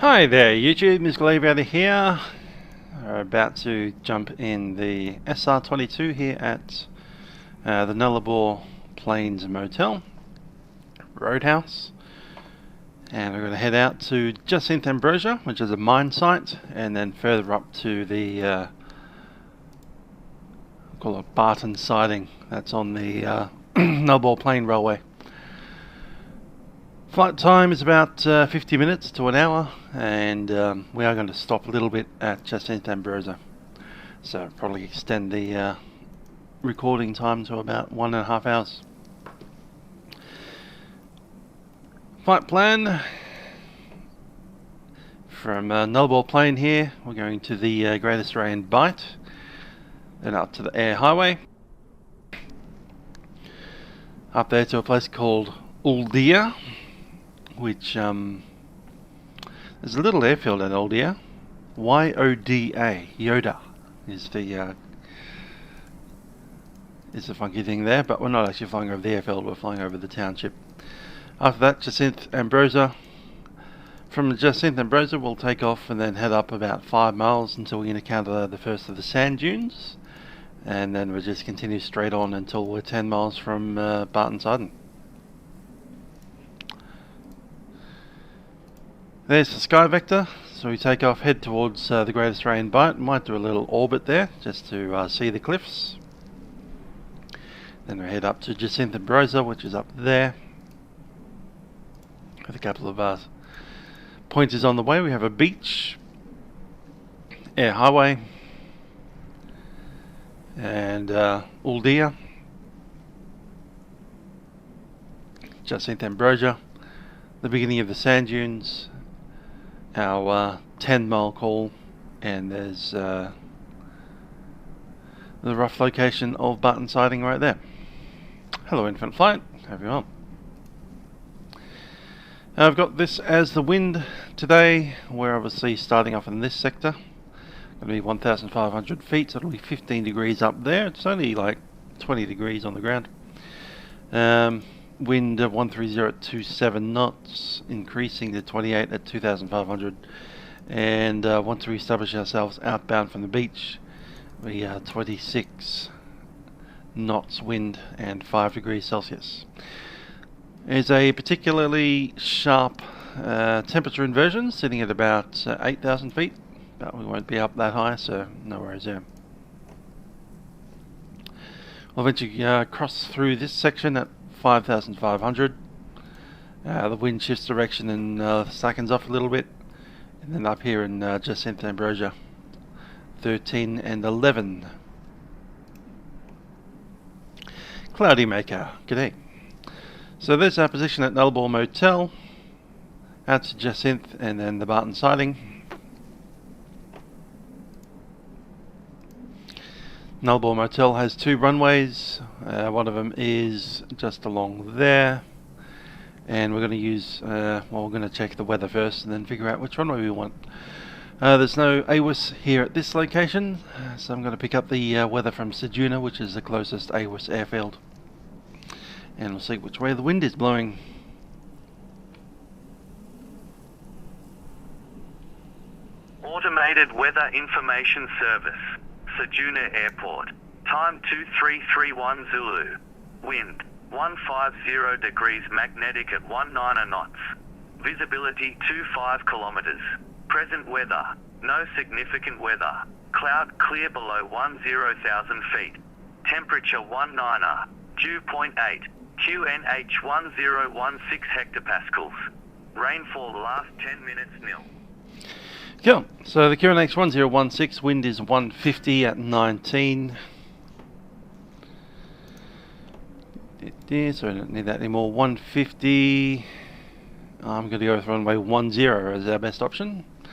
Hi there YouTube, Mr. Glaive here. We're about to jump in the SR22 here at the Nullarbor Plains Motel, Roadhouse. And we're going to head out to Jacinth, Ambrosia, which is a mine site, and then further up to the call it Barton siding. That's on the Nullarbor Plain Railway. Flight time is about 50 minutes to an hour, and we are going to stop a little bit at Jacinth, Ambrosia, so probably extend the recording time to about 1.5 hours. Flight plan from Nullarbor Plain here, we're going to the Great Australian Bight, then up to the Air Highway, up there to a place called Uldia, which there's a little airfield at Uldia. YODA, Yoda is the funky thing there, but we're not actually flying over the airfield, we're flying over the township. After that, Jacinth, Ambrosia. From Jacinth, Ambrosia we'll take off and then head up about 5 miles until we encounter the first of the sand dunes, and then we'll just continue straight on until we're 10 miles from Barton siding. There's the sky vector, so we take off, head towards the Great Australian Bight. Might do a little orbit there just to see the cliffs. Then we head up to Jacinth, Ambrosia, which is up there, with a couple of pointers on the way. We have a beach, Air Highway, and Uldia, Jacinth, Ambrosia, the beginning of the sand dunes, our 10-mile call, and there's the rough location of Barton siding right there. Hello Infinite Flight, how are you on? I've got this as the wind today. We're obviously starting off in this sector. Going to be 1,500 feet, so it'll be 15 degrees up there. It's only like 20 degrees on the ground. Wind 130 at 27 knots, increasing to 28 at 2,500. And once we establish ourselves outbound from the beach, we are 26 knots wind and 5 degrees Celsius. There's a particularly sharp temperature inversion sitting at about 8,000 feet, but we won't be up that high, so no worries there. We'll eventually cross through this section at 5,500. The wind shifts direction and slackens off a little bit, and then up here in Jacinth, Ambrosia, 13 and 11. Cloudy Maker, g'day. So there's our position at Nullarbor Motel, out to Jacinth, and then the Barton siding. Nullarbor Motel has 2 runways. One of them is just along there, and we're going to use well, we're going to check the weather first and then figure out which runway we want. There's no AWIS here at this location, so I'm going to pick up the weather from Ceduna, which is the closest AWIS airfield, and we'll see which way the wind is blowing. Automated Weather Information Service, Ceduna Airport. Time 2331 Zulu. Wind 150 degrees magnetic at 19 knots. Visibility 25 kilometers. Present weather, no significant weather. Cloud clear below 10,000 feet. Temperature 19, dew 0.8. QNH 1016 hectopascals. Rainfall last 10 minutes nil. Cool. So the QNH 1016, wind is 150 at 19. So I don't need that anymore. 150. I'm going to go with runway 10 as our best option. So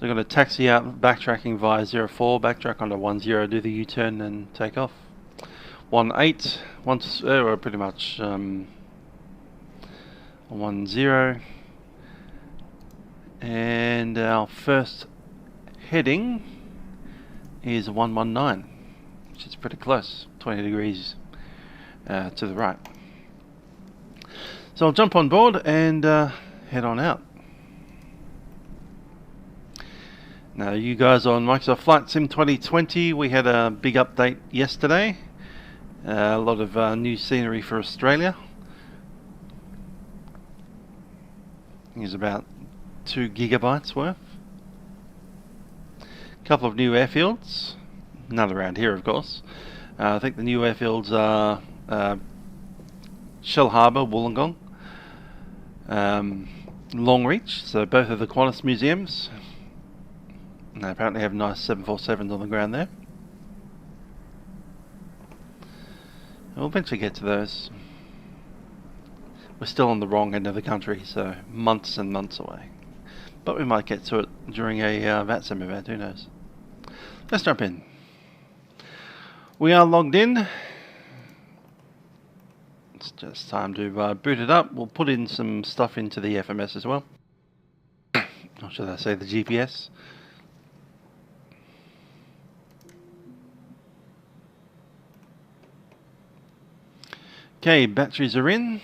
I'm going to taxi out, backtracking via 04, backtrack onto 10, do the U-turn and take off. 18, we're pretty much 10, and our first heading is 119, which is pretty close, 20 degrees to the right. So I'll jump on board and head on out. Now, you guys on Microsoft Flight Sim 2020, we had a big update yesterday. A lot of new scenery for Australia. Here's about 2 gigabytes worth. A couple of new airfields. None around here, of course. I think the new airfields are Shell Harbour, Wollongong, Longreach, so both of the Qantas museums. They apparently have nice 747s on the ground there. We'll eventually get to those. We're still on the wrong end of the country, so months and months away. But we might get to it during a Vatsim event, who knows. Let's jump in. We are logged in. It's just time to boot it up. We'll put in some stuff into the FMS as well. Or should I say the GPS. Okay, batteries are in.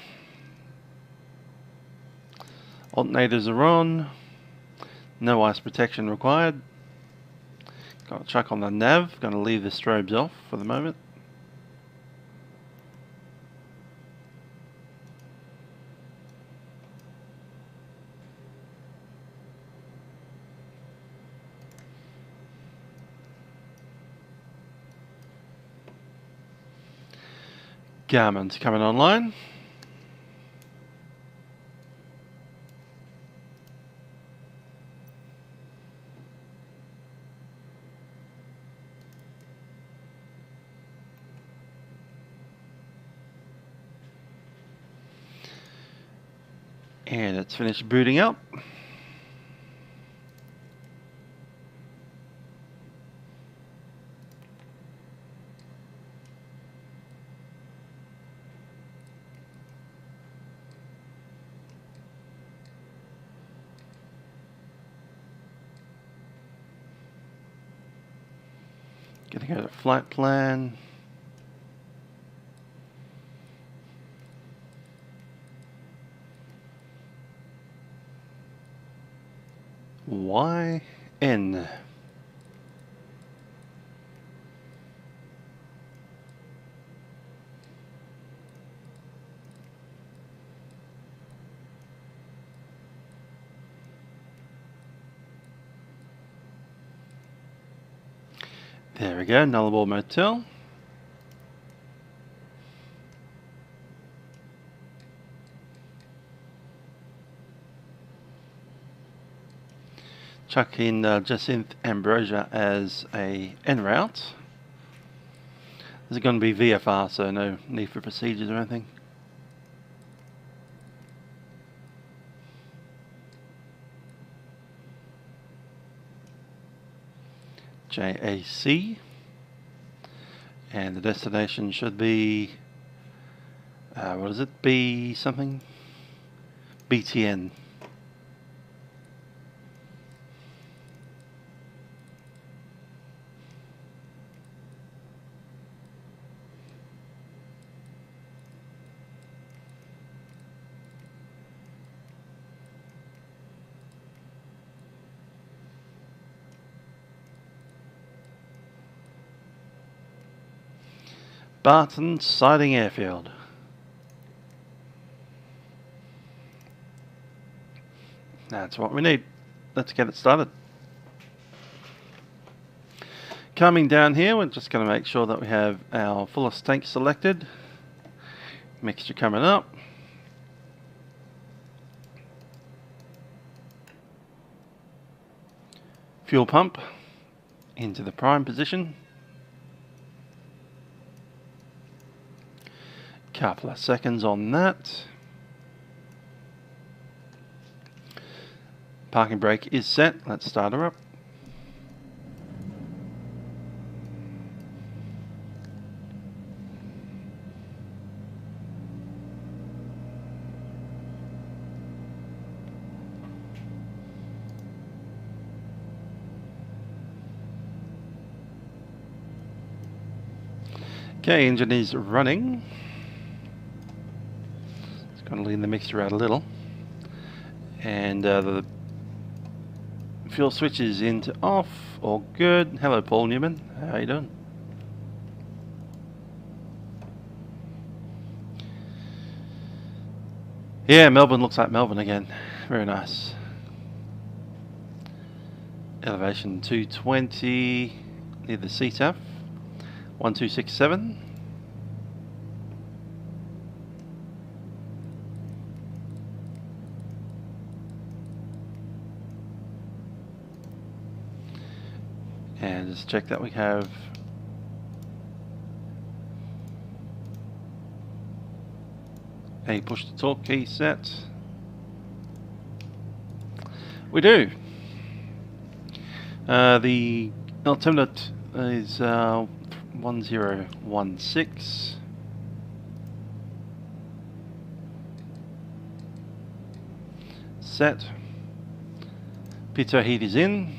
Alternators are on. No ice protection required. Got a chuck on the nav. Going to leave the strobes off for the moment. Garmin's coming online. And it's finished booting up. Gonna go to flight plan. YN. There we go, Nullarbor Motel. Chuck in Jacinth, Ambrosia as a en route. This is going to be VFR, so no need for procedures or anything. JAC, and the destination should be what is it? B something? BTN. Barton Siding Airfield. That's what we need. Let's get it started. Coming down here, we're just going to make sure that we have our fullest tank selected. Mixture coming up. Fuel pump into the prime position. Couple of seconds on that. Parking brake is set. Let's start her up. Okay, engine is running. Going to lean the mixture out a little, and the Fuel switches into off. All good. Hello, Paul Newman. How you doing? Yeah, Melbourne looks like Melbourne again. Very nice. Elevation 220 near the CTAF. 1267. And just check that we have a push to talk key set. We do. The altimeter is 1016. Set. Pitot heat is in.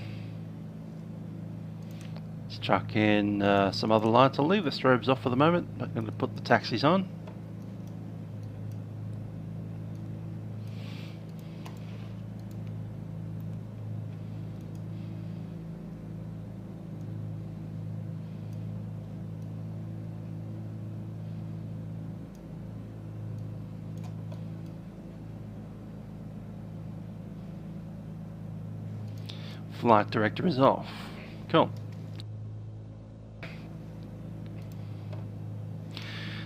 Let's chuck in some other lights. I'll leave the strobes off for the moment. I'm going to put the taxis on. Flight director is off. Cool.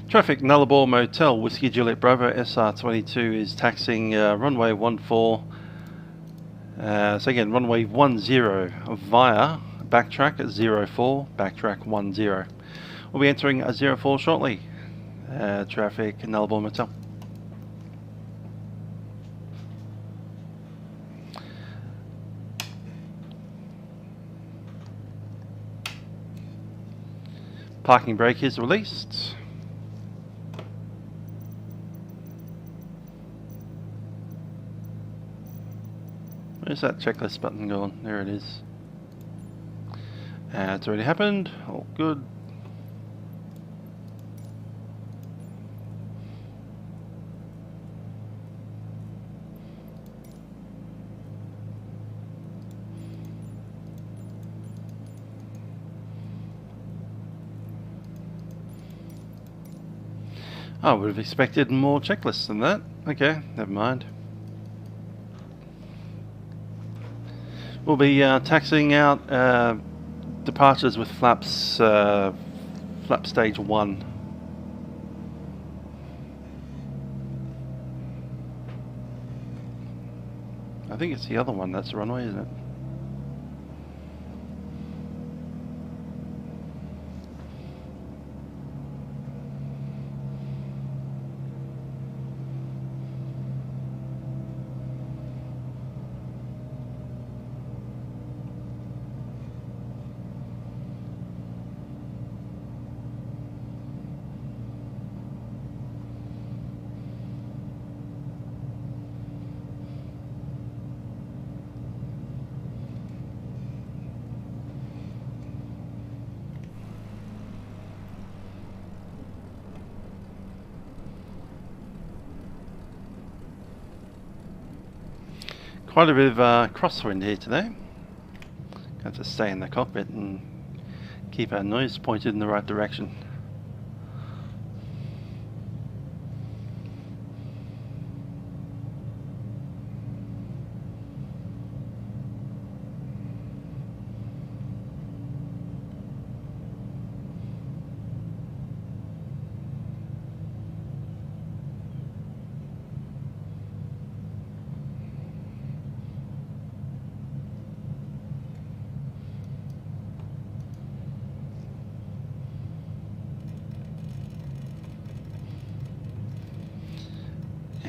Traffic Nullarbor Motel, Whiskey Juliet Bravo SR22 is taxiing runway 14. So again, runway 10 via backtrack at 04, backtrack 10. We'll be entering a 04 shortly. Traffic Nullarbor Motel. Parking brake is released. Where's that checklist button gone? There it is. It's already happened. All good. I would have expected more checklists than that. Okay, never mind. We'll be taxiing out departures with flaps, flap stage 1. I think it's the other one, that's the runway, isn't it? Quite a bit of crosswind here today. Have to stay in the cockpit and keep our nose pointed in the right direction.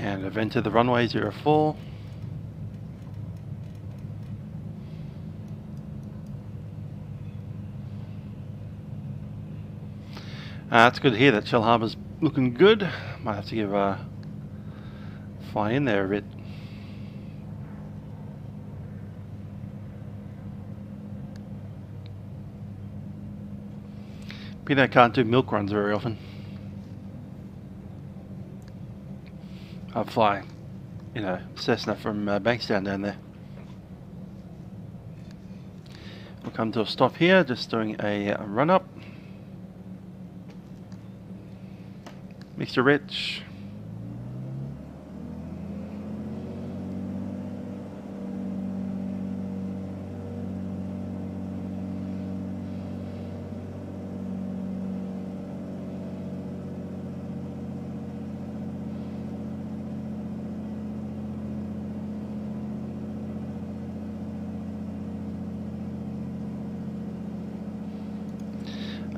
And I've entered the runway 04. It's good to hear that Shell Harbour's looking good. Might have to give a fly in there a bit. Peter can't do milk runs very often. I'll fly, you know, Cessna from Bankstown down there. come to a stop here, just doing a run up. Mixture rich.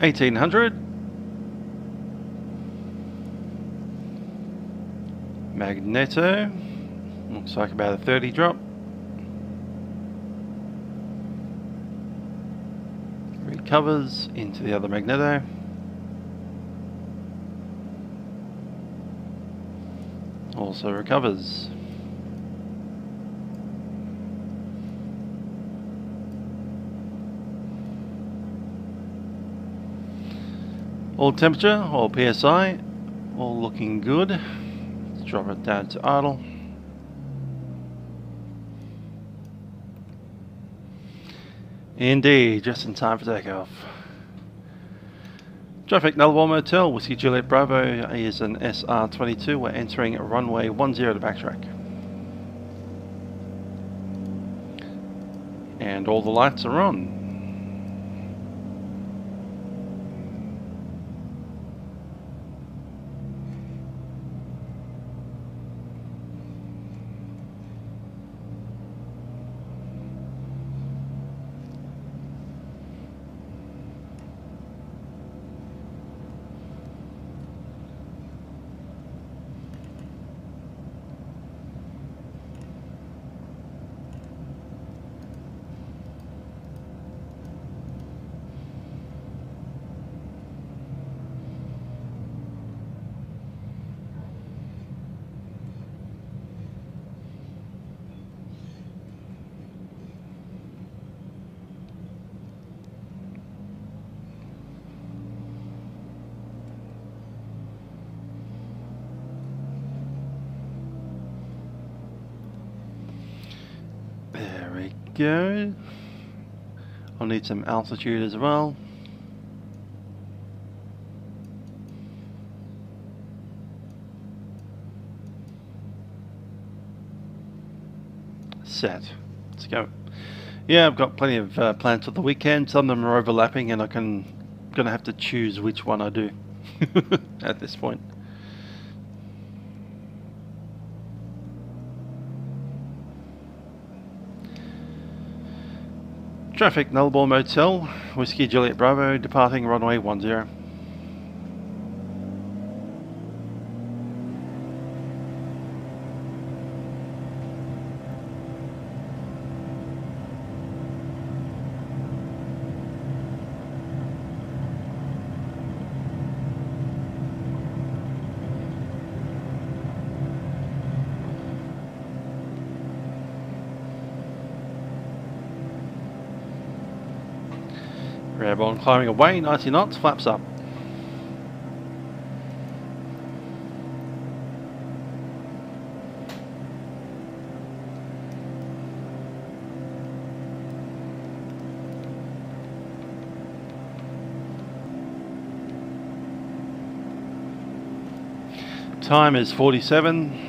$1,800. Magneto. Looks like about a 30 drop. Recovers into the other Magneto. Also recovers. All temperature, all PSI, all looking good. Let's drop it down to idle. Indeed, just in time for takeoff. Traffic, Nullarbor Motel, Whiskey Juliet Bravo is an SR22. We're entering runway 10 to backtrack. And all the lights are on. Go. I'll need some altitude as well. Set. Let's go. Yeah, I've got plenty of plans for the weekend. Some of them are overlapping, and gonna have to choose which one I do at this point. Traffic, Nullarbor Motel, Whiskey Juliet Bravo, departing runway 10. Airborne climbing away, 90 knots, flaps up. Time is 47.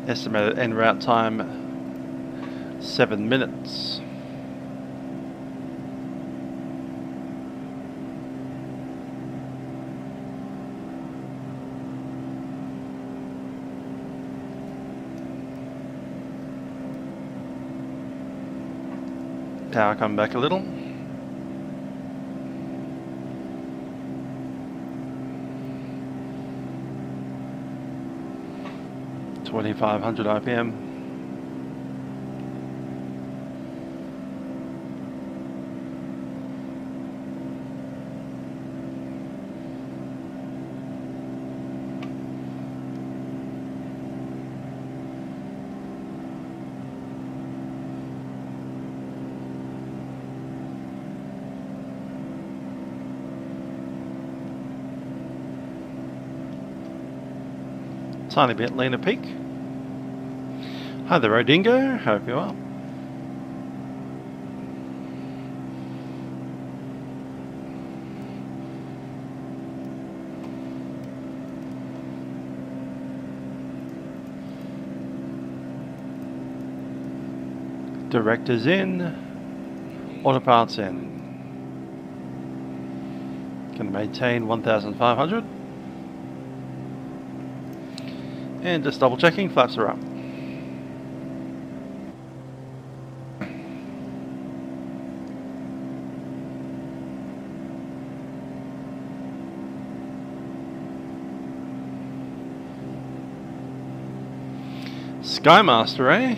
Estimated en route time 7 minutes. Power come back a little. $2,500 RPM. Tiny bit leaner peak. Hi there, Odingo. Hope you're well. Directors in, autopilots in. Can maintain 1,500. And just double checking, flaps are up. Skymaster, eh?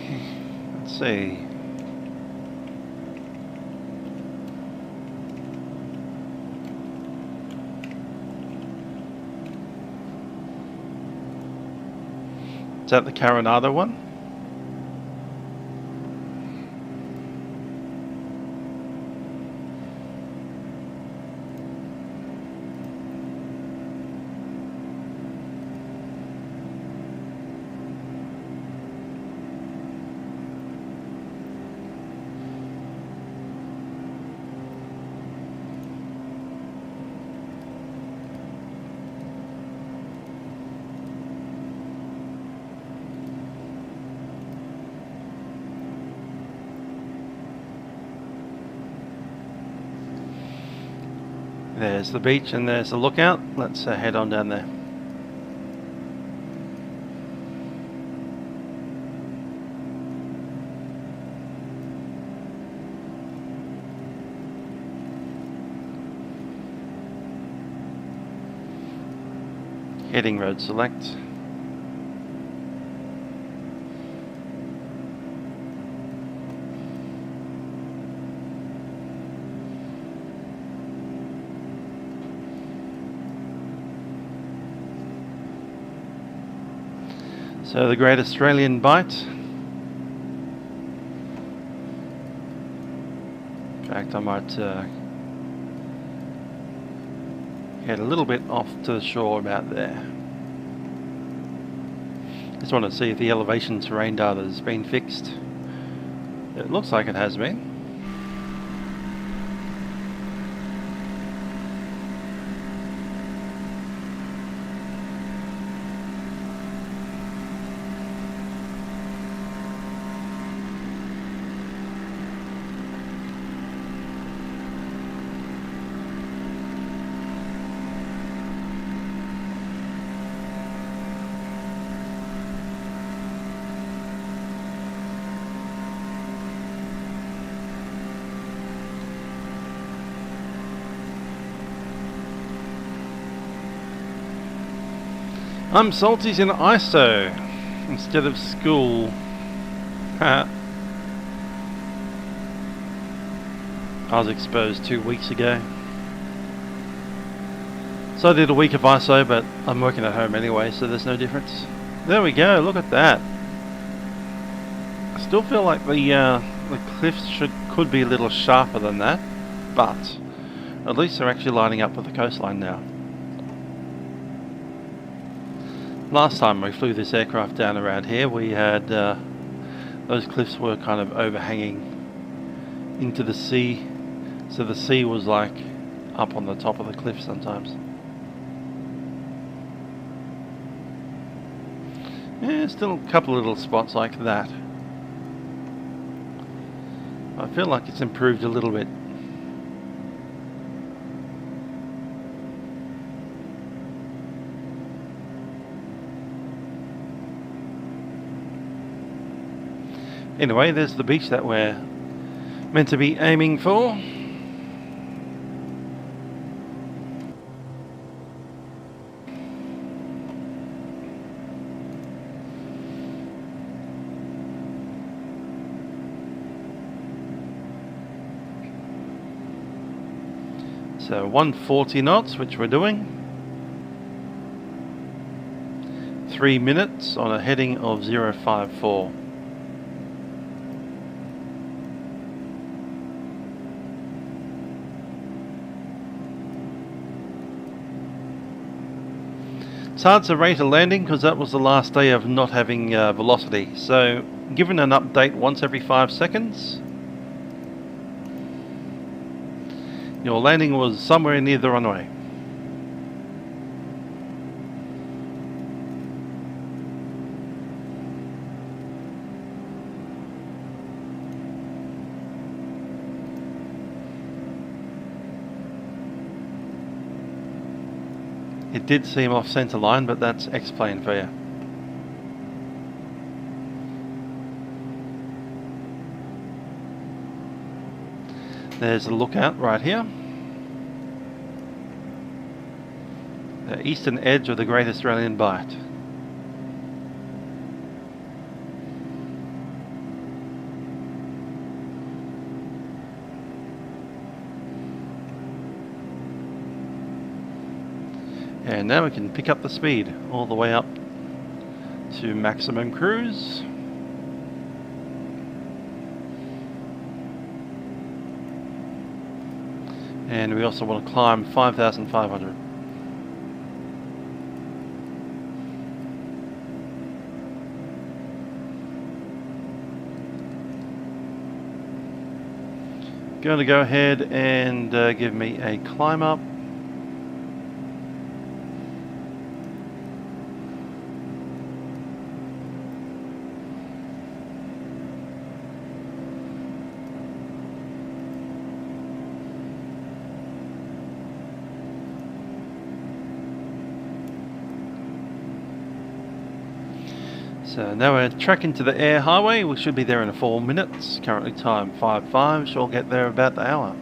Let's see. Is that the Coronado one? There's the beach and there's the lookout. Let's head on down there. Heading road select. So the Great Australian Bight. In fact, I might head a little bit off to the shore about there. Just want to see if the elevation terrain data has been fixed. It looks like it has been. I'm Salty's in ISO instead of school. I was exposed 2 weeks ago. So I did a week of ISO, but I'm working at home anyway, so there's no difference. There we go, look at that. I still feel like the cliffs could be a little sharper than that, but at least they're actually lining up with the coastline now. Last time we flew this aircraft down around here, we had those cliffs were kind of overhanging into the sea, so the sea was like up on the top of the cliff sometimes. Yeah, still a couple of little spots like that. I feel like it's improved a little bit. Anyway, there's the beach that we're meant to be aiming for. So 140 knots, which we're doing. 3 minutes on a heading of 054. It's hard to rate a landing because that was the last day of not having velocity, so given an update once every 5 seconds. Your landing was somewhere near the runway. It did seem off center line, but that's X-plane for you. There's the lookout right here. The eastern edge of the Great Australian Bight. And now we can pick up the speed all the way up to maximum cruise. And we also want to climb 5,500. Going to go ahead and give me a climb up. So now we're tracking to the air highway. We should be there in 4 minutes. Currently time 5:05. Shall get there about the hour.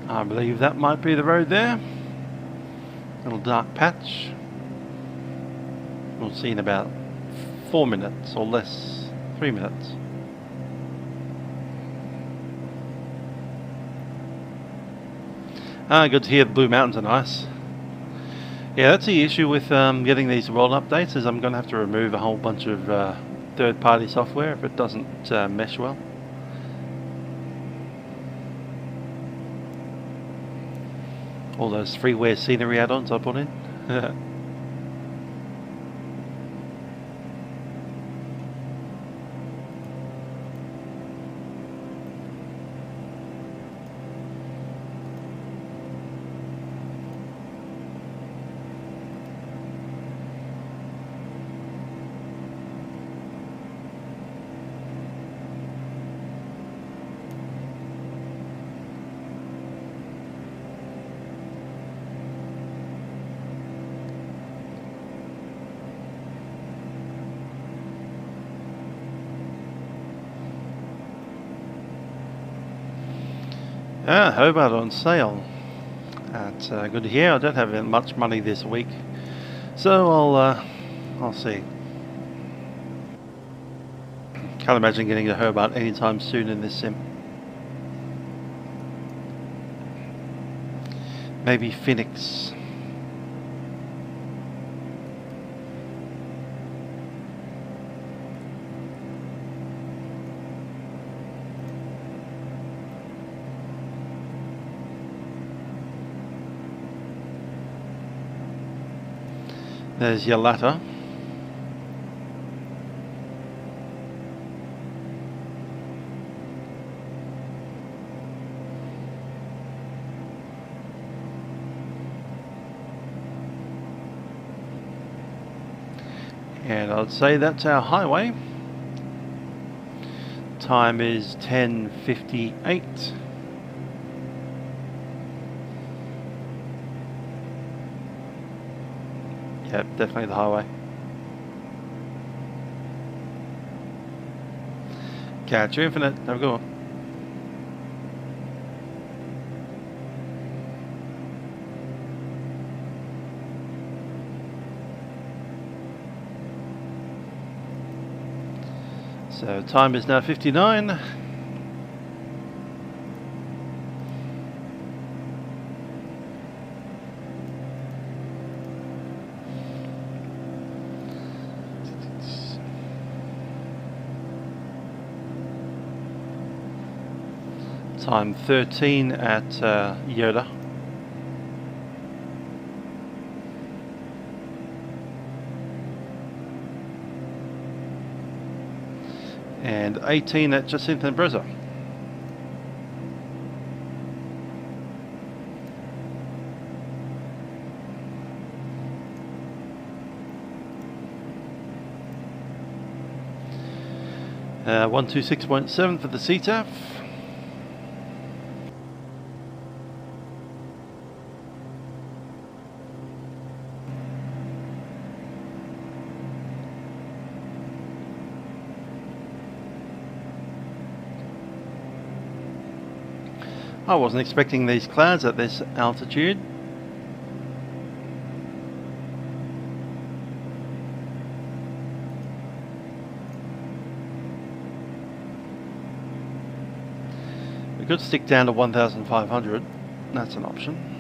I believe that might be the road there. Little dark patch. We'll see in about 4 minutes or less. 3 minutes. Good to hear the Blue Mountains are nice. Yeah, that's the issue with getting these world updates, is I'm going to have to remove a whole bunch of third-party software if it doesn't mesh well. All those freeware scenery add-ons I put in. Hobart on sale. That's good to hear. I don't have much money this week, so I'll see. Can't imagine getting to Hobart anytime soon in this sim. Maybe Phoenix. There's your latter. And I'd say that's our highway. Time is 10:58. Yep, definitely the highway. Catch you infinite. Have a good one. So time is now 59. Time 13 at Yoda. And 18 at Jacinth and Ambrosia. Uh, 126.7 for the CTAF. I wasn't expecting these clouds at this altitude. We could stick down to 1,500. That's an option.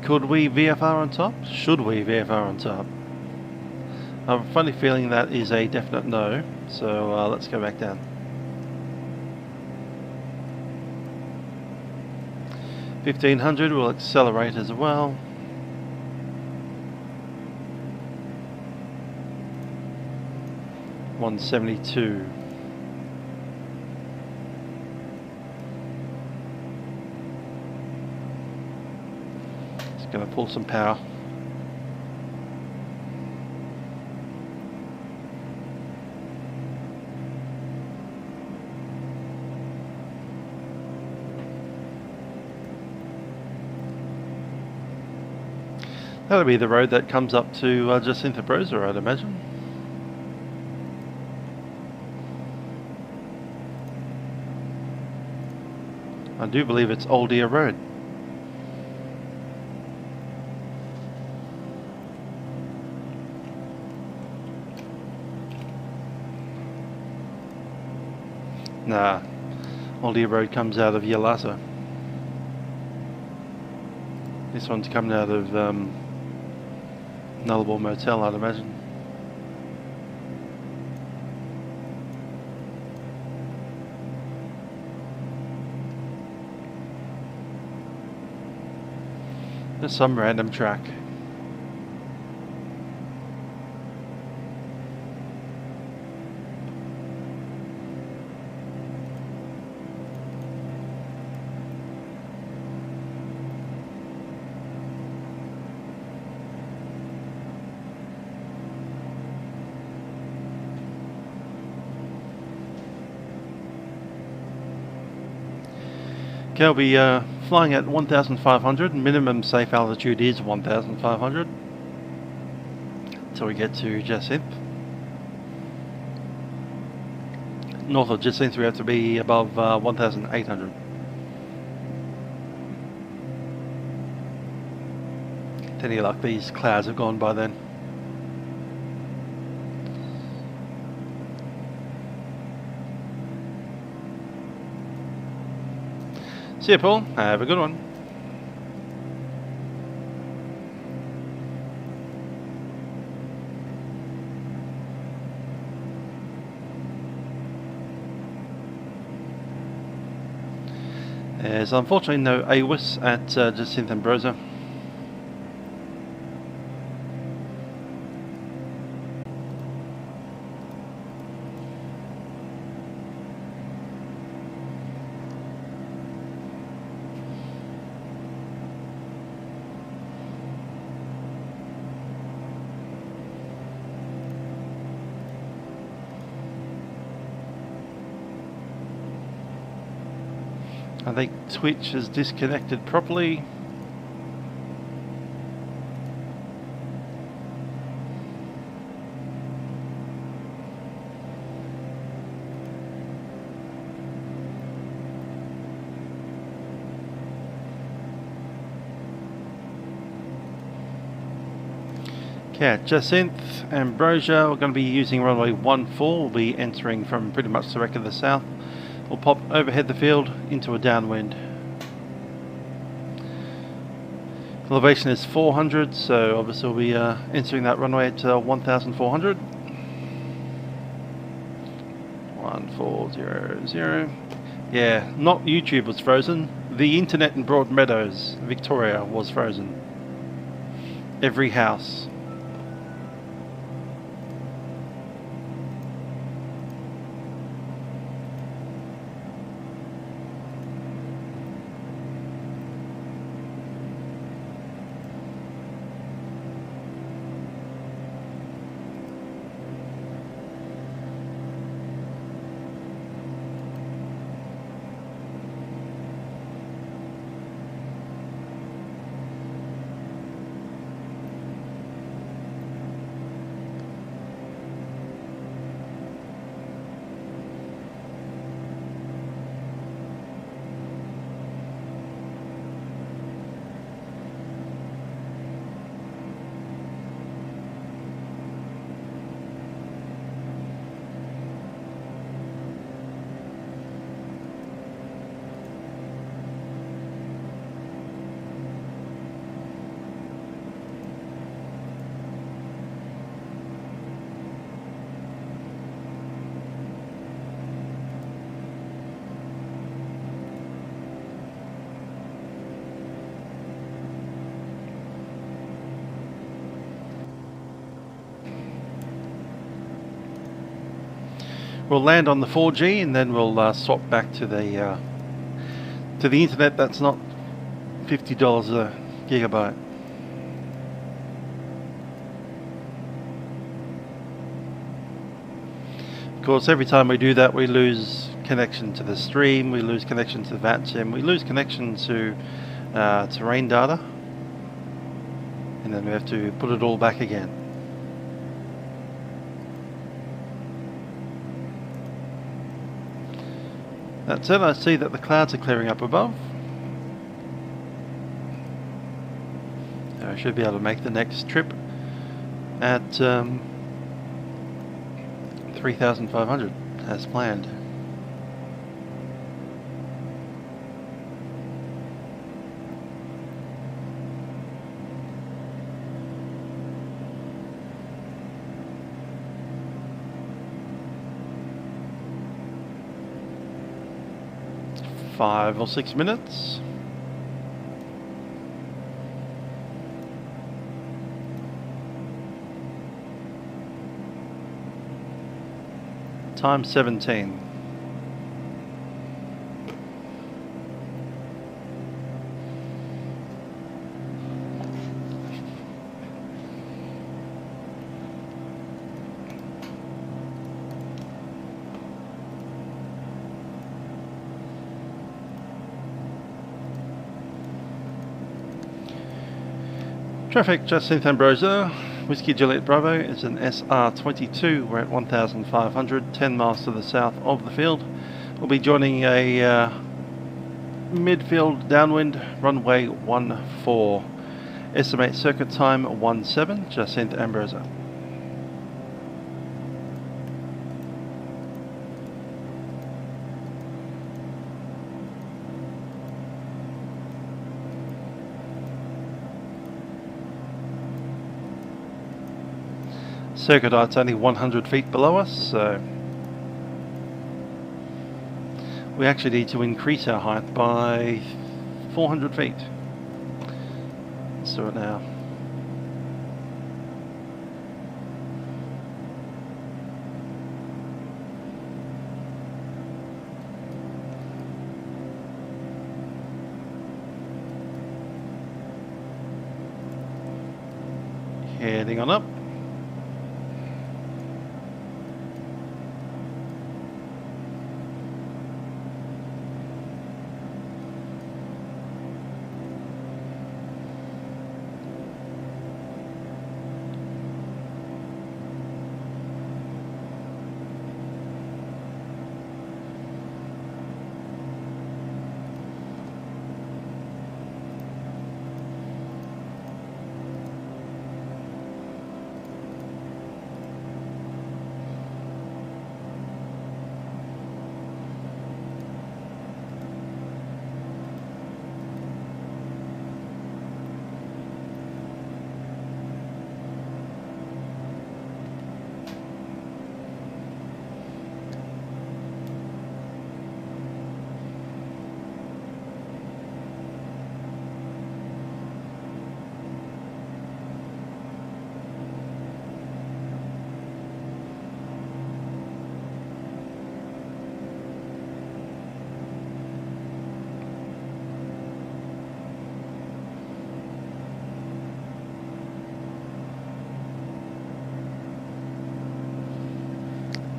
Could we VFR on top? Should we VFR on top? I have a funny feeling that is a definite no, so let's go back down. 1500 will accelerate as well. $172. Going to pull some power. That'll be the road that comes up to Jacinth and Ambrosia, I'd imagine. I do believe it's Old Deer Road. Nah, Old Deer Road comes out of Yalasa. This one's coming out of Nullarbor Motel, I'd imagine. Just some random track. Okay, I'll be flying at 1,500. Minimum safe altitude is 1,500 until we get to Jacinth. North of Jacinth we have to be above 1,800. With any luck, these clouds have gone by then. See you, Paul. Have a good one. There's unfortunately no AWIS at Jacinth and Ambrosia. I think Twitch is disconnected properly. Okay, Jacinth, Ambrosia, we're going to be using runway 14. We'll be entering from pretty much the wreck of the south. We'll pop overhead the field into a downwind. Elevation is 400, so obviously we'll be entering that runway at 1,400. 1400. Yeah, not YouTube was frozen. The internet in Broadmeadows, Victoria, was frozen. Every house. We'll land on the 4G and then we'll swap back to the internet that's not $50 a gigabyte. Of course, every time we do that, we lose connection to the stream, we lose connection to Vatsim, we lose connection to terrain data, and then we have to put it all back again. That's it. I see that the clouds are clearing up above. I should be able to make the next trip at 3,500 as planned. Five or 6 minutes. Time 17. Traffic, Jacinth Ambrosia, Whiskey Juliet Bravo is an SR22. We're at 1,500, 10 miles to the south of the field. We'll be joining a midfield downwind, runway 14. Estimate circuit time 17, Jacinth Ambrosia. Circuit height's only 100 feet below us, so we actually need to increase our height by 400 feet. Let's do it now. Heading on up.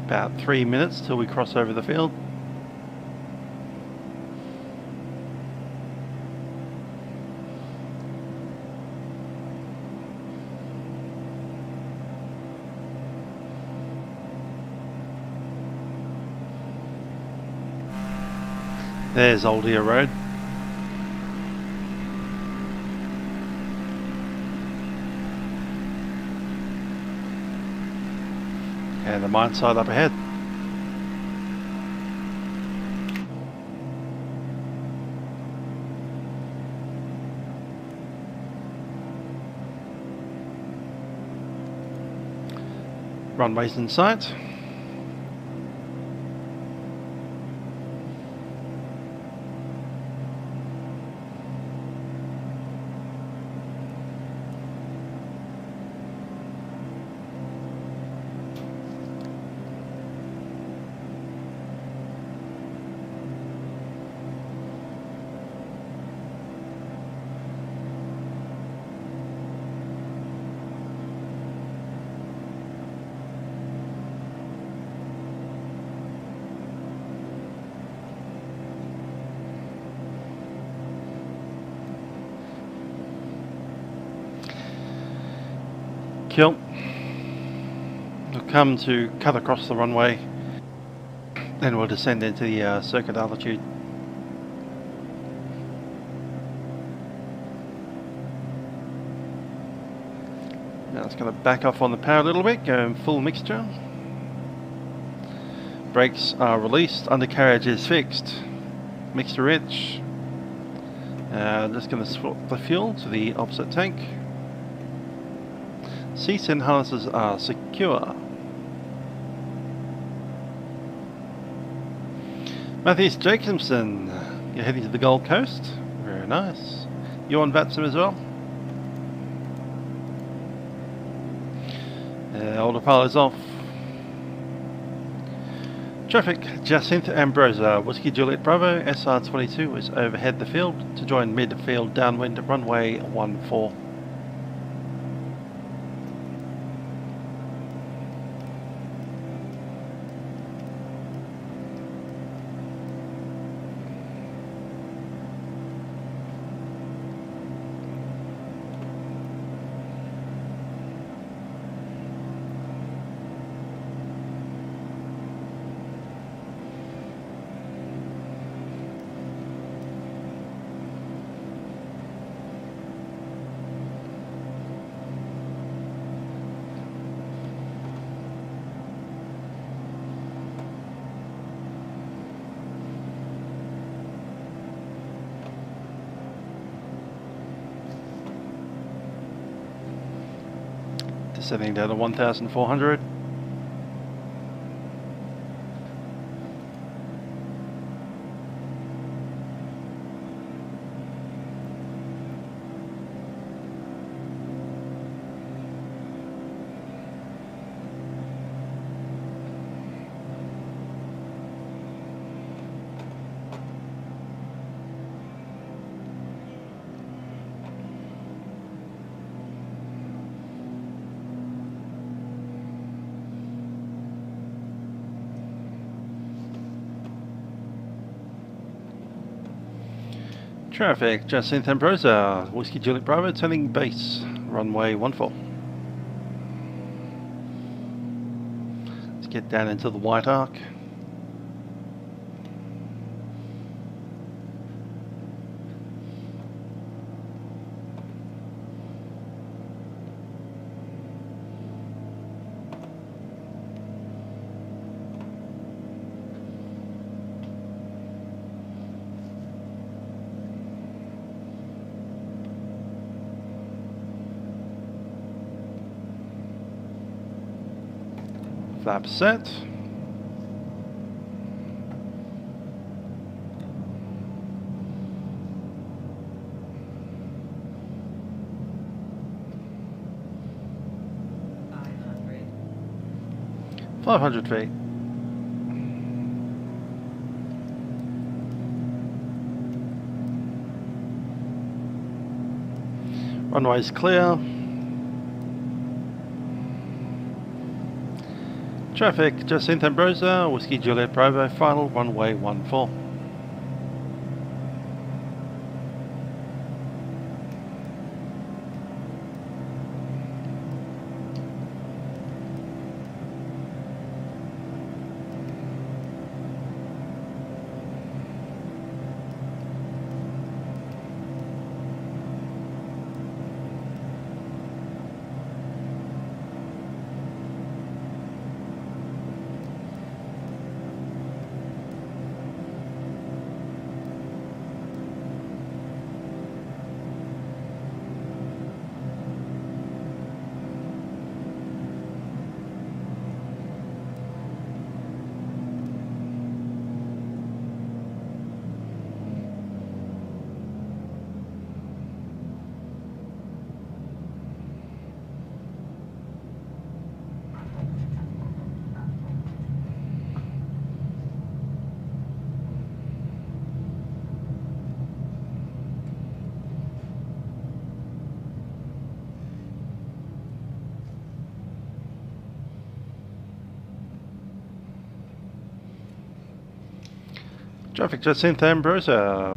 About 3 minutes till we cross over the field. There's Old Ear Road. And the mine site up ahead. Runways in sight. Kill. We'll come to cut across the runway, then we'll descend into the circuit altitude. Now it's going to back off on the power a little bit, go full mixture. Brakes are released, undercarriage is fixed. Mixture rich. Just going to swap the fuel to the opposite tank. Seats and harnesses are secure. Matthews Jacobson, you're heading to the Gold Coast. Very nice. You on Vatsim as well? Autopilot is off. Traffic, Jacinth Ambrosia, Whiskey Juliet Bravo, SR22 is overhead the field to join midfield downwind runway 14. Descending down to 1,400. Traffic, Jacinth Ambrosia, Whiskey Juliet Bravo, turning base, runway 14. Let's get down into the white arc. Flap set. Five hundred feet. Runway's clear. Traffic, Jacinth Ambrosia, Whiskey Juliet Bravo, final runway 14. Traffic, Jacinth Ambrosia.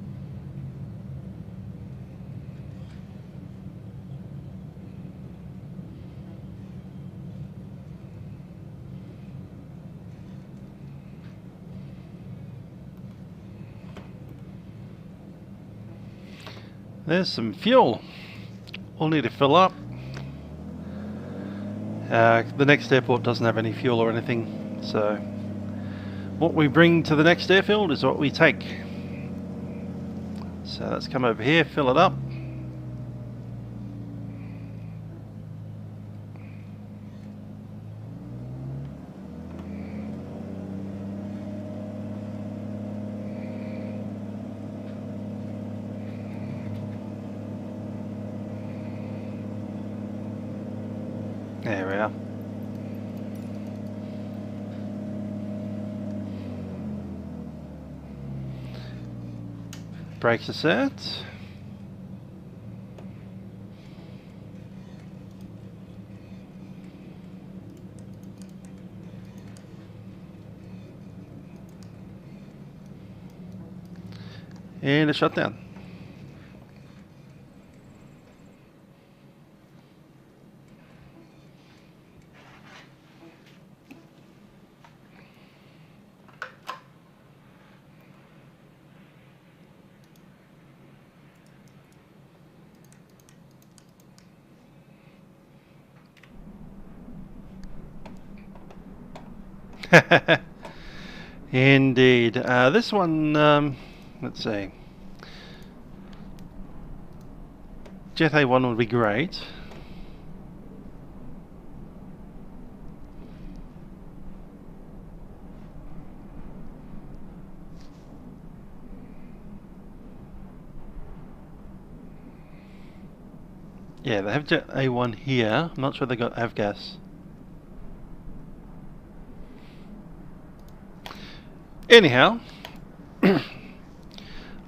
There's some fuel. We'll need to fill up. The next airport doesn't have any fuel or anything, so what we bring to the next airfield is what we take. So let's come over here, fill it up. There we are. Brakes are set. And a shutdown. Indeed. This one, let's see. Jet A1 would be great. Yeah, they have Jet A1 here. I'm not sure they got avgas. Anyhow,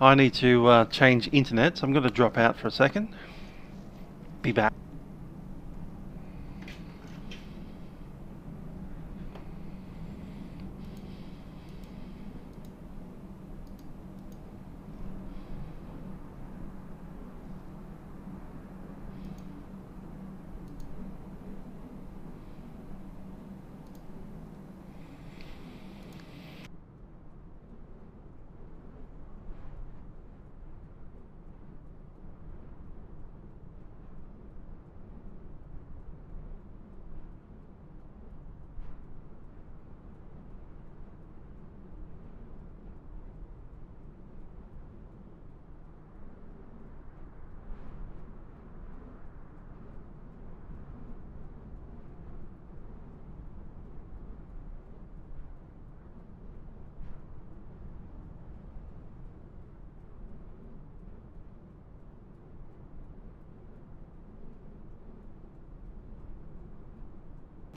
I need to change internet, so I'm going to drop out for a second. Be back.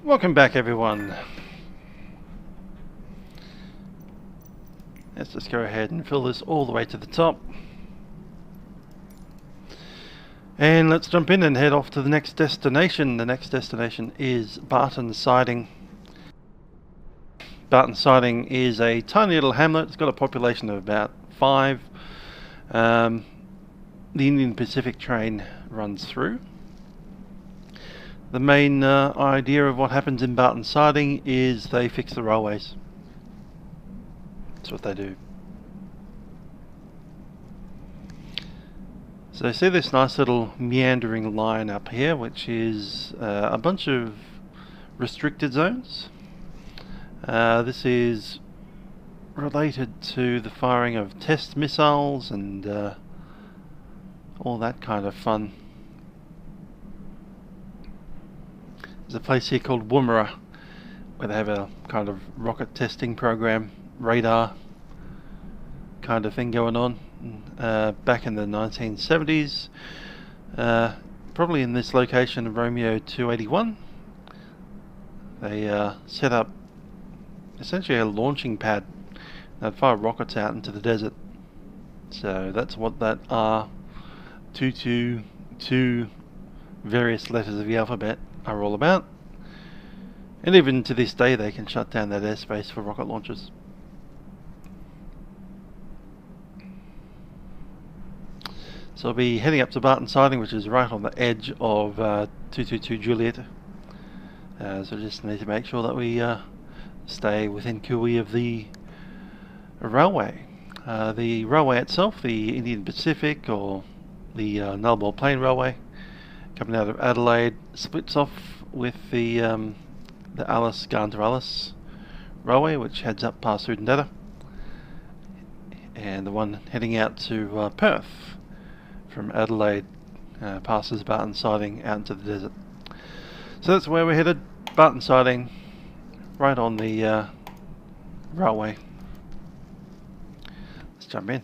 Welcome back, everyone. Let's just go ahead and fill this all the way to the top. And let's jump in and head off to the next destination. The next destination is Barton siding. Barton Siding is a tiny little hamlet. It's got a population of about 5. The Indian Pacific train runs through. The main idea of what happens in Barton Siding is they fix the railways. That's what they do. So see this nice little meandering line up here, which is a bunch of restricted zones. This is related to the firing of test missiles and all that kind of fun. There's a place here called Woomera where they have a kind of rocket testing program, radar kind of thing going on. Back in the 1970s, probably in this location of Romeo 281, they set up essentially a launching pad. They'd fire rockets out into the desert. So that's what that R222 various letters of the alphabet are all about. And even to this day they can shut down that airspace for rocket launches. So I'll be heading up to Barton Siding, which is right on the edge of 222 Juliet. So just need to make sure that we stay within cooey of the railway. The railway itself, the Indian Pacific or the Nullarbor Plain Railway, coming out of Adelaide, splits off with the Alice Garn to Alice Railway, which heads up past Udendata, and the one heading out to Perth from Adelaide passes Barton Siding out into the desert. So that's where we're headed, Barton Siding, right on the railway. Let's jump in.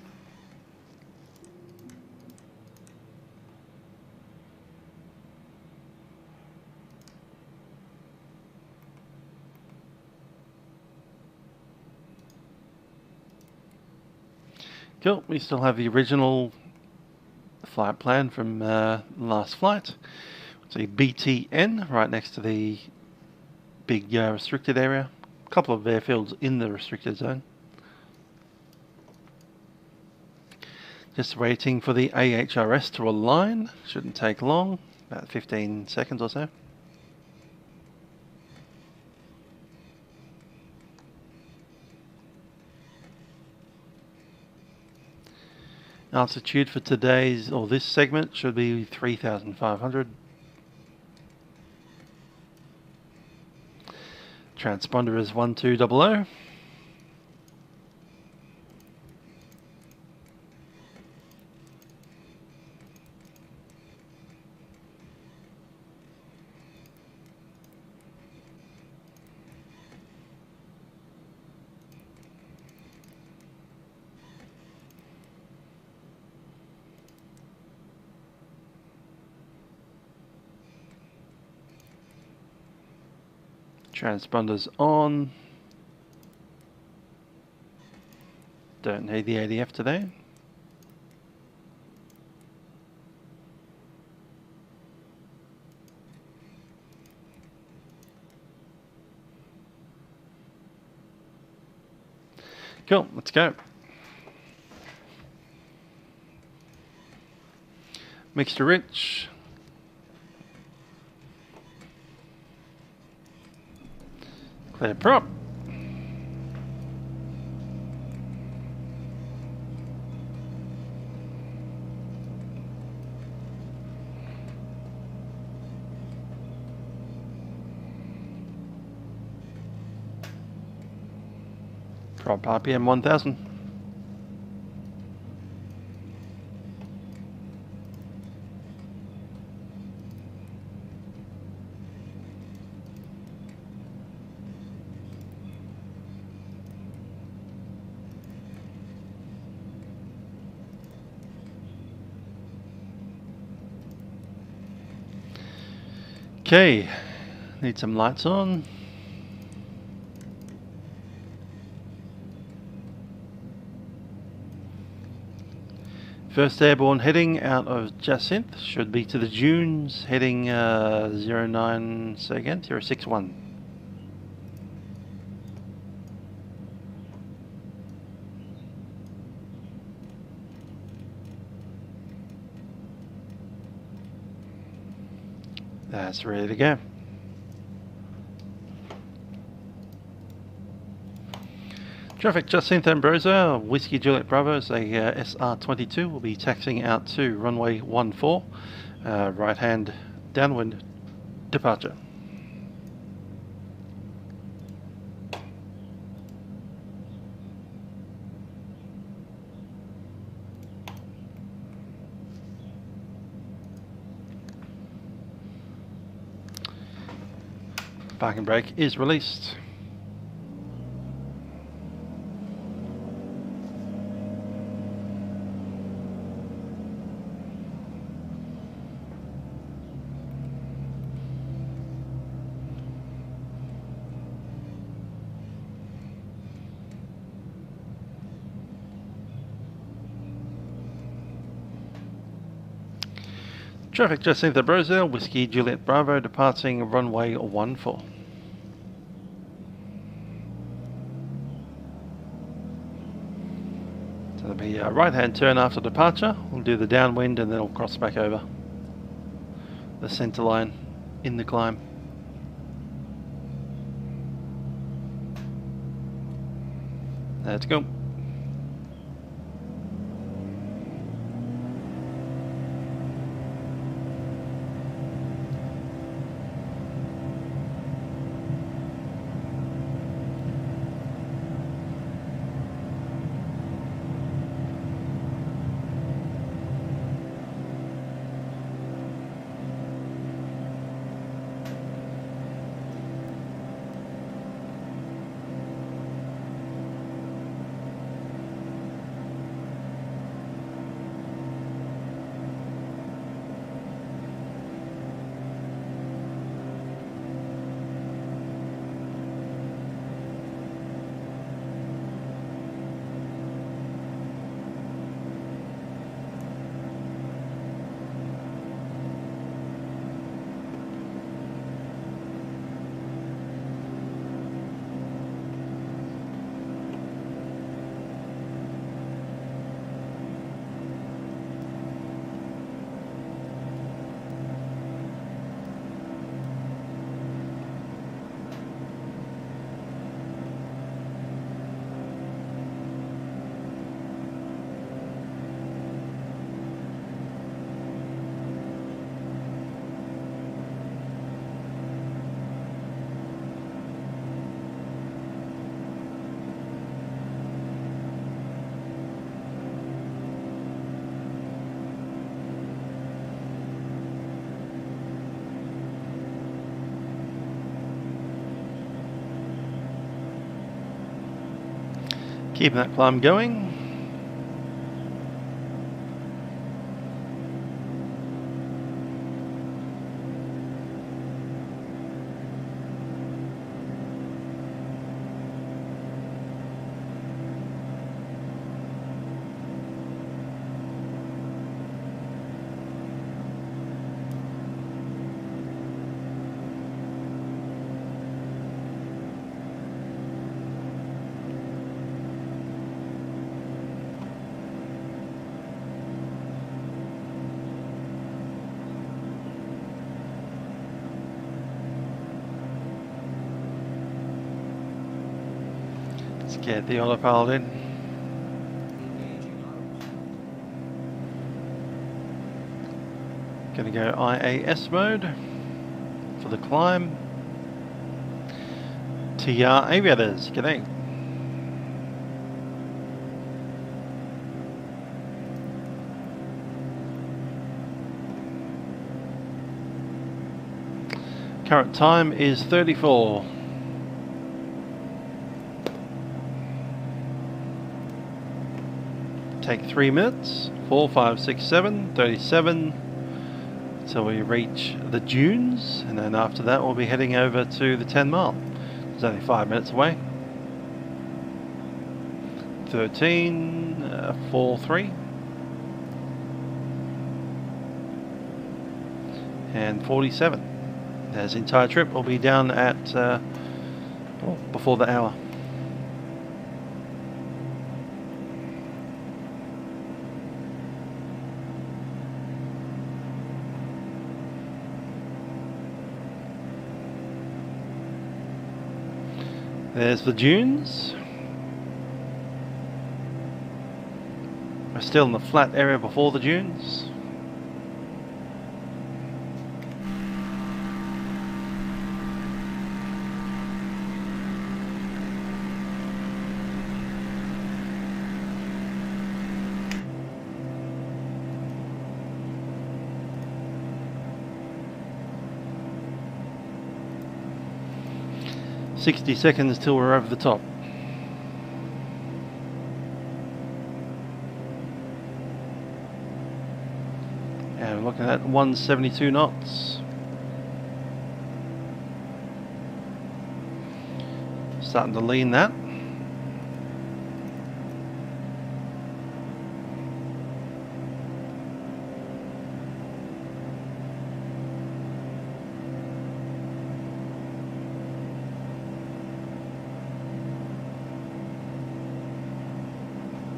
Cool, we still have the original flight plan from last flight. It's a BTN right next to the big restricted area. A couple of airfields in the restricted zone. Just waiting for the AHRS to align. Shouldn't take long, about 15 seconds or so. Altitude for today's, or this segment, should be 3,500. Transponder is 1200. Transponder's on. Don't need the ADF today. Cool, let's go. Mixture rich. Clear prop. Prop RPM 1000. Okay, need some lights on. First airborne heading out of Jacinth should be to the dunes, heading 09, say again, 061. That's ready to go. Traffic Jacinth Ambrosia, Whiskey Juliet Bravo, is a SR22, will be taxiing out to runway 14, right hand downwind departure. Parking brake is released. Traffic Jacinth Ambrosia, Whiskey Juliet Bravo, departing runway 14. So there'll be a right hand turn after departure. We'll do the downwind and then we'll cross back over the centre line in the climb. Let's go. Keeping that climb going. Let's get the autopilot in. Gonna go IAS mode for the climb. TR aviators, g'day. Current time is 34. Take 3 minutes. 4, 5, 6, 7, 37. So we reach the dunes, and then after that we'll be heading over to the 10 mile. It's only 5 minutes away. 13, 4, 3. And 47. As the entire trip will be down at before the hour. There's the dunes. We're still in the flat area before the dunes. "60 seconds till we're over the top." And we're looking at 172 knots. Starting to lean that.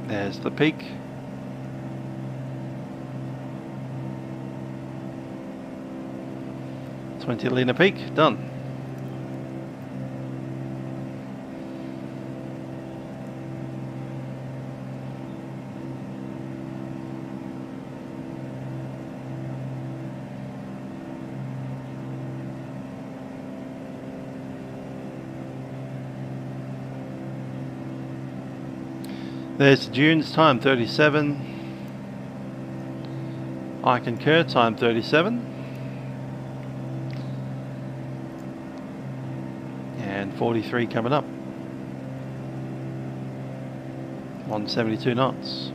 There's the peak. "20 litre peak, done." There's the dunes, time 37. I concur, time 37. And 43 coming up. 172 knots.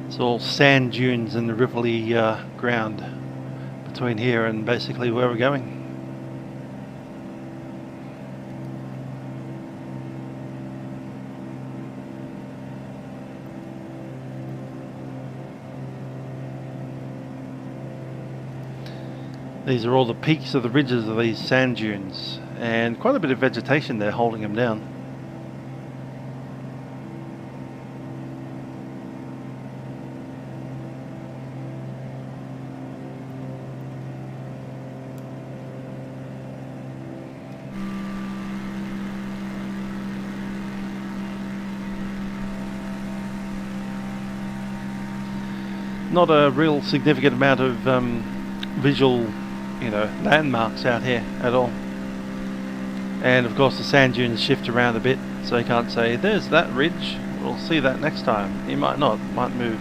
It's all sand dunes and the ripply ground between here and basically where we're going. These are all the peaks of the ridges of these sand dunes, and quite a bit of vegetation there holding them down. Not a real significant amount of visual, landmarks out here at all. And of course the sand dunes shift around a bit, so you can't say, "There's that ridge, we'll see that next time." You might not, might move.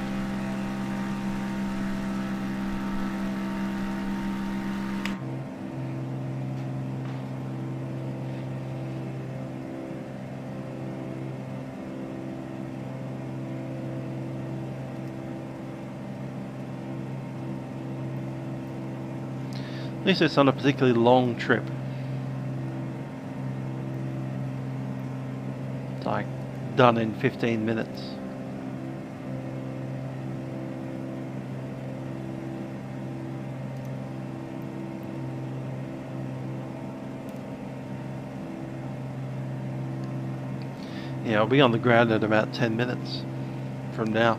At least it's on a particularly long trip. It's like done in 15 minutes. Yeah, I'll be on the ground in about 10 minutes from now.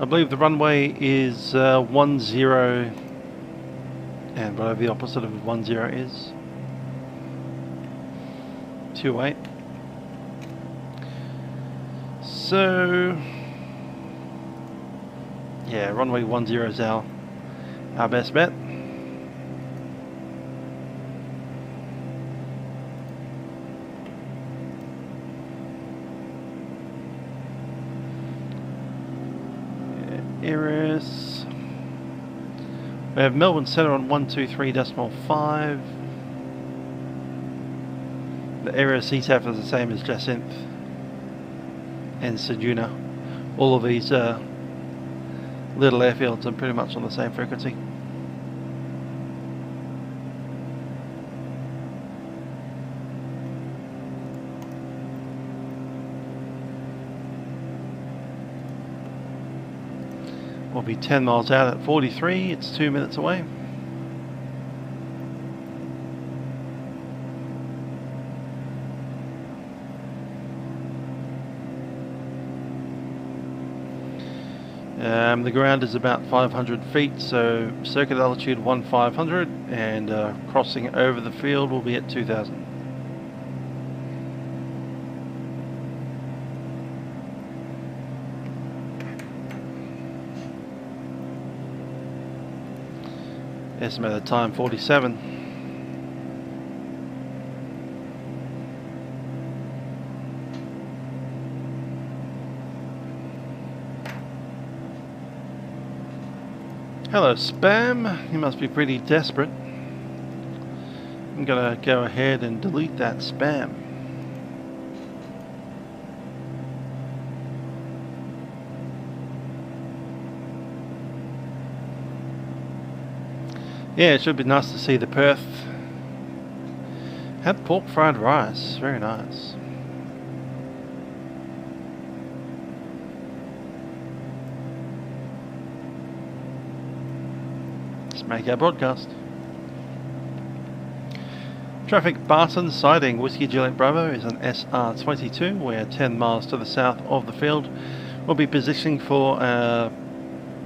I believe the runway is 10, and whatever the opposite of 10 is. 28. So, yeah, runway 10 is our best bet. areas. We have Melbourne Centre on 123.5. The area CTAF is the same as Jacinth and Ceduna. All of these little airfields are pretty much on the same frequency. We'll be 10 miles out at 43, it's 2 minutes away. The ground is about 500 feet, so circuit altitude 1500, and crossing over the field will be at 2000. Estimated time 47. Hello spam, you must be pretty desperate. I'm gonna go ahead and delete that spam. Yeah, it should be nice to see the Perth. Had pork fried rice, very nice. Let's make our broadcast. Traffic Barton sighting Whiskey Juliet Bravo is an SR22. We're 10 miles to the south of the field. We'll be positioning for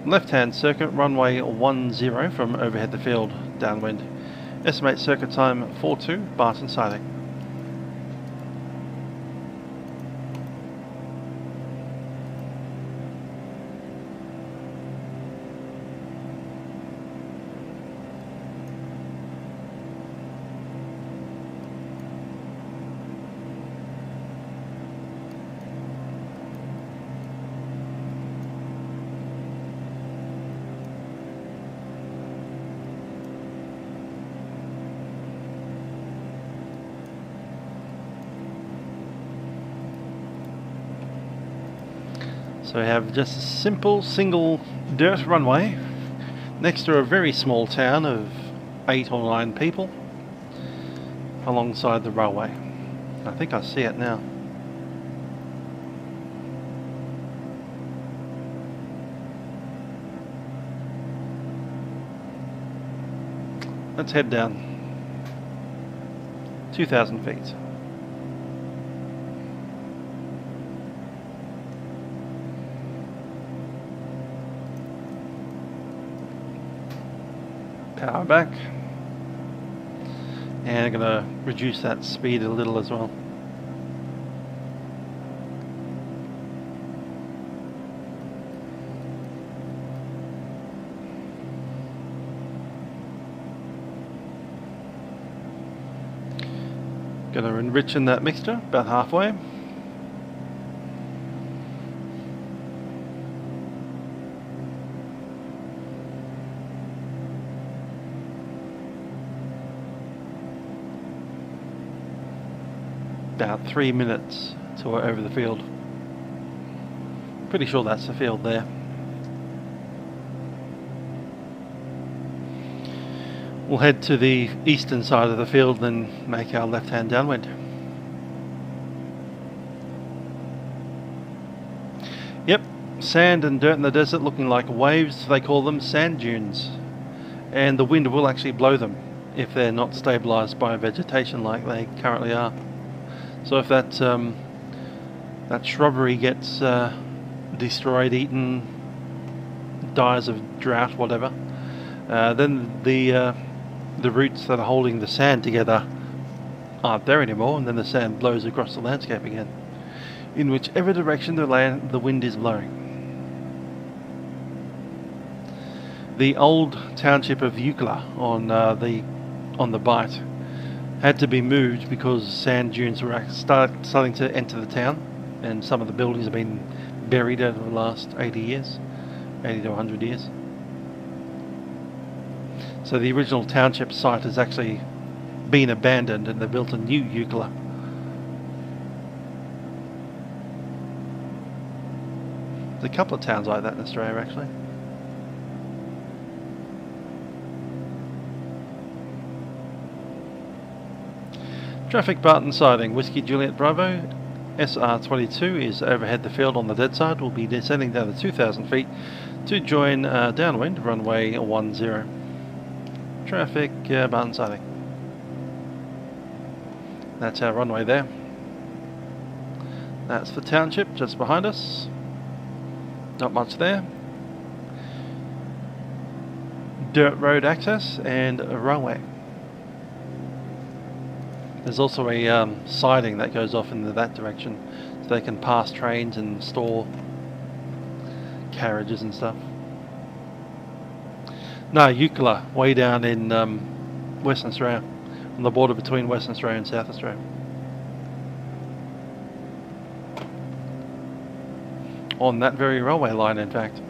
left-hand circuit, runway 10 from overhead the field, downwind. Estimate circuit time 42, Barton sighting. So we have just a simple single dirt runway next to a very small town of 8 or 9 people alongside the railway. I think I see it now. Let's head down 2,000 feet. Power back, and I'm going to reduce that speed a little as well. Going to enrich in that mixture about halfway. About 3 minutes till we're over the field. Pretty sure that's the field there. We'll head to the eastern side of the field and make our left-hand downwind. Yep, sand and dirt in the desert looking like waves. They call them sand dunes. And the wind will actually blow them if they're not stabilised by vegetation like they currently are. So if that that shrubbery gets destroyed, eaten, dies of drought, whatever, then the roots that are holding the sand together aren't there anymore, and then the sand blows across the landscape again, in whichever direction the wind is blowing. The old township of Eucla on the Bight had to be moved because sand dunes were starting to enter the town, and some of the buildings have been buried over the last 80 years. 80 to 100 years. So the original township site has actually been abandoned and they built a new Euclid. There's a couple of towns like that in Australia actually. Traffic Barton sighting, Whiskey Juliet Bravo, SR22 is overhead the field on the dead side, will be descending down to 2,000 feet to join downwind, runway 10. Traffic, Barton sighting. That's our runway there. That's the township just behind us. Not much there. Dirt road access and a runway. There's also a siding that goes off into that direction, so they can pass trains and store carriages and stuff. No, Euclid, way down in Western Australia, on the border between Western Australia and South Australia. On that very railway line, in fact.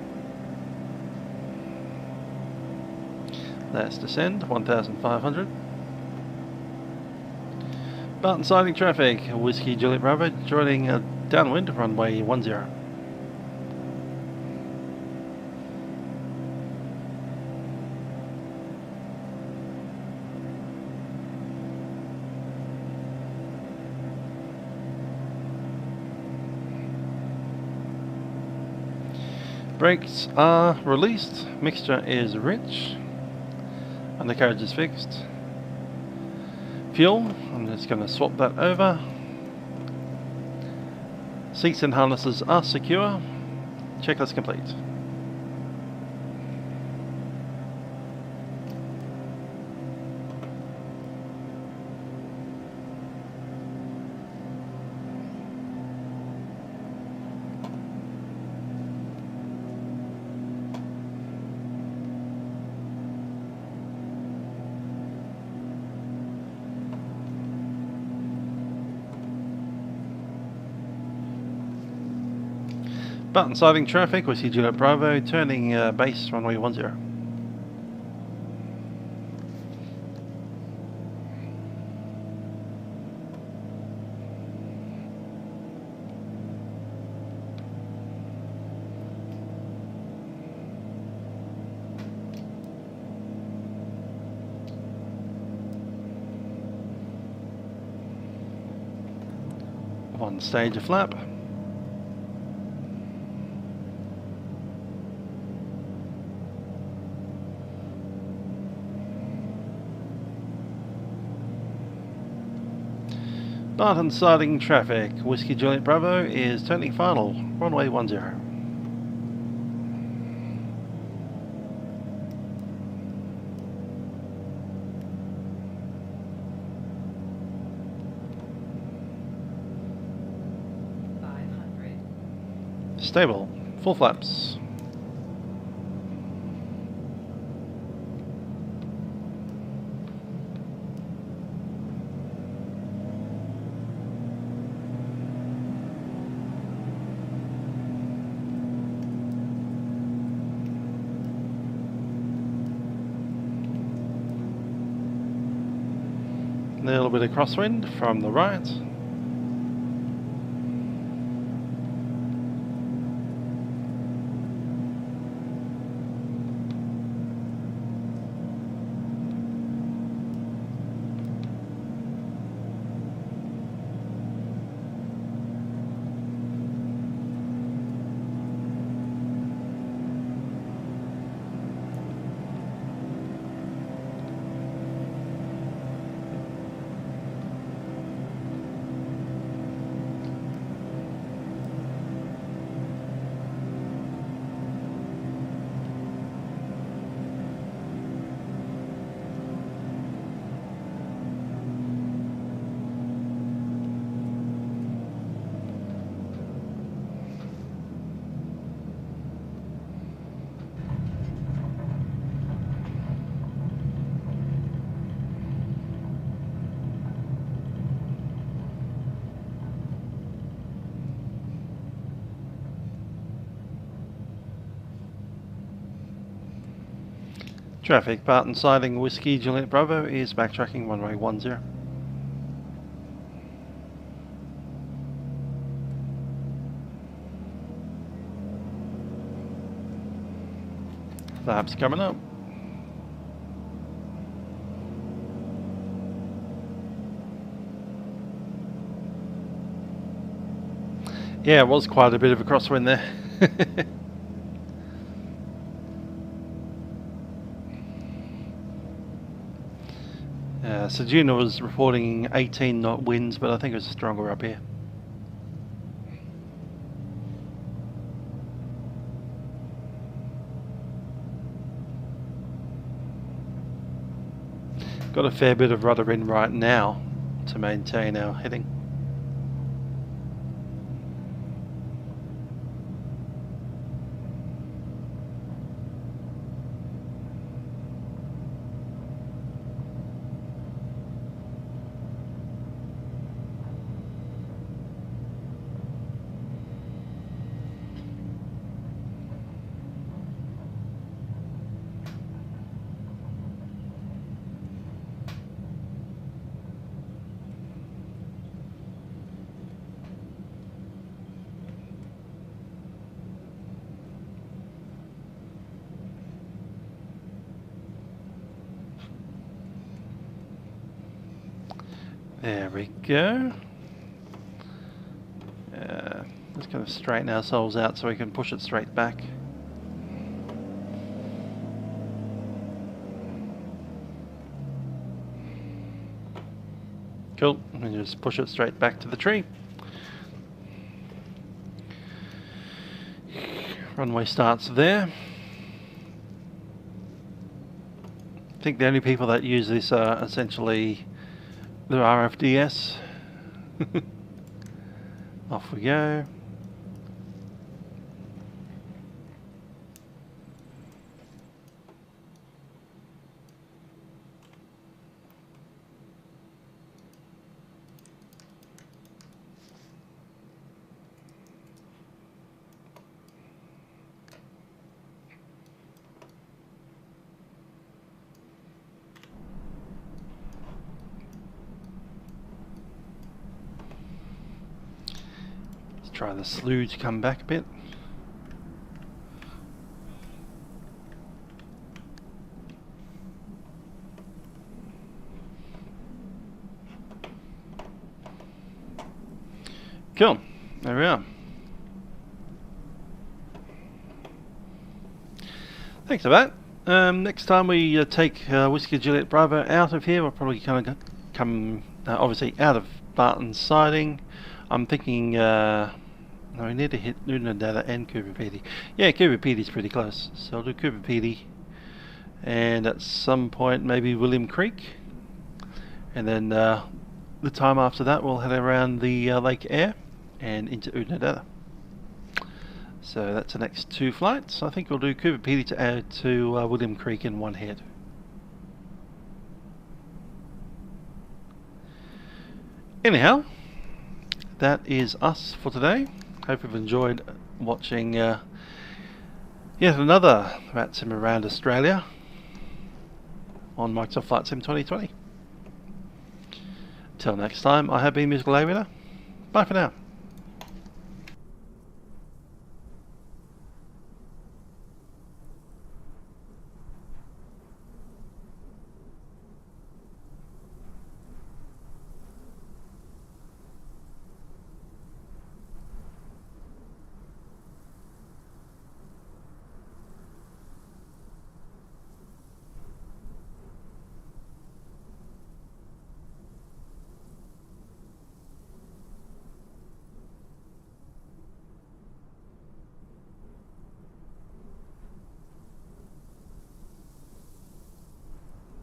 That's descend, 1,500. Barton sighting traffic, Whiskey Juliet Bravo, joining downwind, runway 10. Brakes are released, mixture is rich, undercarriage is fixed. Fuel, I'm just going to swap that over. Seats and harnesses are secure. Checklist complete. Barton sighting traffic, Whiskey Juliet Bravo, turning base runway 10. One stage of flap. Barton sighting traffic, Whiskey Juliet Bravo is turning final, runway 10. Stable, full flaps. A little bit of crosswind from the right. Traffic, Barton sighting Whiskey Juliet Bravo is backtracking runway 10. Flaps coming up. Yeah, it was quite a bit of a crosswind there. Sejuna was reporting 18 knot winds, but I think it was stronger up here. Got a fair bit of rudder in right now to maintain our heading. There we go. Just going to straighten ourselves out so we can push it straight back. Cool, and just push it straight back to the tree. Runway starts there. I think the only people that use this are essentially the RFDS. Off we go. Try the slew to come back a bit. Cool, there we are. Thanks for that. Next time we take Whiskey Juliet Bravo out of here, we'll probably kind of come obviously out of Barton's siding. I'm thinking no, we need to hit Unadilla and Cooper Pedy. Yeah, Cooper Pedy's pretty close, so I'll do Cooper Pedy, and at some point maybe William Creek, and then the time after that we'll head around the Lake Air and into Unadilla. So that's the next 2 flights. I think we'll do Cooper Pedy to add to William Creek in one head. Anyhow, that is us for today. Hope you've enjoyed watching yet another Vatsim around Australia on Microsoft Flight Sim 2020. Till next time, I have been Musical Aviator. Bye for now.